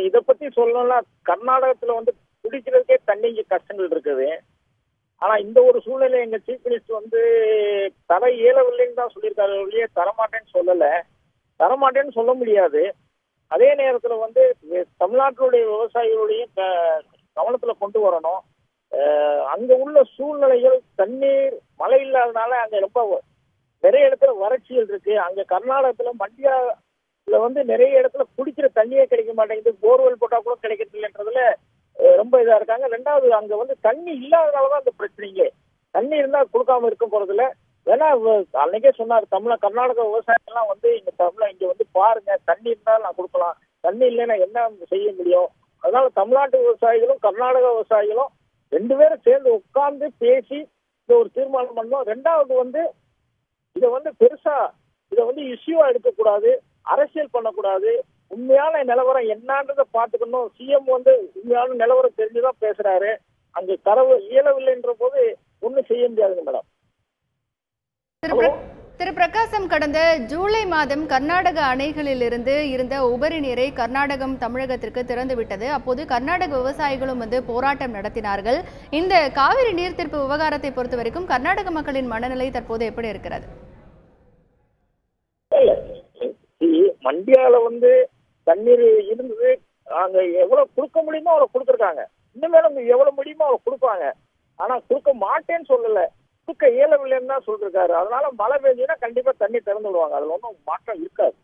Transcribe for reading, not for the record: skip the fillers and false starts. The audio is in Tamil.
இத பத்தி சொல்லணும்னா கர்நாடகத்துல வந்து குடிக்கிறதுக்கே தண்ணி இங்க கஷ்டங்கள் இருக்குது. ஆனா இந்த ஒரு சூழ்நிலை எங்க சீஃப் மினிஸ்டர் வந்து தர இயலவில்லைன்னு தான் சொல்லியிருக்காரு ஒழிய தரமாட்டேன்னு சொல்லல. தரமாட்டேன்னு சொல்ல முடியாது. அதே நேரத்துல வந்து தமிழ்நாட்டினுடைய விவசாயிகளுடைய கவனத்துல கொண்டு வரணும். அங்க உள்ள சூழ்நிலைகள் தண்ணீர் மழை இல்லாதனால அங்க ரொம்ப நிறைய இடத்துல வறட்சிகள் இருக்கு. அங்க கர்நாடகத்துல மண்டியால வந்து நிறைய இடத்துல குடிக்கிற தண்ணியே கிடைக்க மாட்டேங்குது. போர்வெல் போட்டா கூட கிடைக்கிறது இல்லைன்றதுல ரொம்ப இதா இருக்காங்க. ரெண்டாவது அங்க வந்து தண்ணி இல்லாதனாலதான் அந்த பிரச்சனைங்க. தண்ணி இருந்தா கொடுக்காம இருக்க போறதுல ஏன்னா அன்னைக்கே சொன்னார் கர்நாடக விவசாயிகள்லாம் வந்து இங்க வந்து பாருங்க தண்ணி இருந்தாலும் நான் கொடுக்கலாம், தண்ணி இல்லைன்னா என்ன செய்ய முடியும். அதனால தமிழ்நாட்டு விவசாயிகளும் கர்நாடக விவசாயிகளும் 2 பேரும் சேர்ந்து உட்கார்ந்து பேசி இந்த ஒரு தீர்மானம் பண்ணோம். ரெண்டாவது வந்து இதை வந்து பெருசா இதை வந்து இஷ்யூவா எடுக்கக்கூடாது, அரசியல் பண்ணக்கூடாது. உண்மையான நிலவரம் என்னன்றதை பார்த்துக்கணும். சிஎம் வந்து உண்மையான நிலவரம் தெரிஞ்சுதான் பேசுறாரு. அங்க தரவு இயலவில்லைன்ற போது ஒன்றும் செய்ய முடியாதுங்க மேடம். திரு பிரகாசம், கடந்த ஜூலை மாதம் கர்நாடக அணைகளில் இருந்து இருந்த உபரி நீரை கர்நாடகம் தமிழகத்திற்கு திறந்துவிட்டது. அப்போது கர்நாடக விவசாயிகளும் வந்து போராட்டம் நடத்தினார்கள். இந்த காவிரி நீர்த்திருப்பு விவகாரத்தை பொறுத்த வரைக்கும் கர்நாடக மக்களின் மனநிலை தற்போது எப்படி இருக்கிறது? மண்டியால வந்து தண்ணீர் இருந்தது. அங்க எவ்வளவு கொடுக்க முடியுமோ அவ்வளவு கொடுத்துருக்காங்க. இன்னுமேலும் எவ்வளவு முடியுமோ அவ்வளவு கொடுப்பாங்க. ஆனா கொடுக்க மாட்டேன்னு சொல்லல, கொடுக்க இயலவில்லைன்னு தான் சொல்லிருக்காரு. அதனால மழை பெய்ஞ்சுன்னா கண்டிப்பா தண்ணி திறந்து விடுவாங்க. அதுல ஒன்றும் மாற்றம் இருக்காது.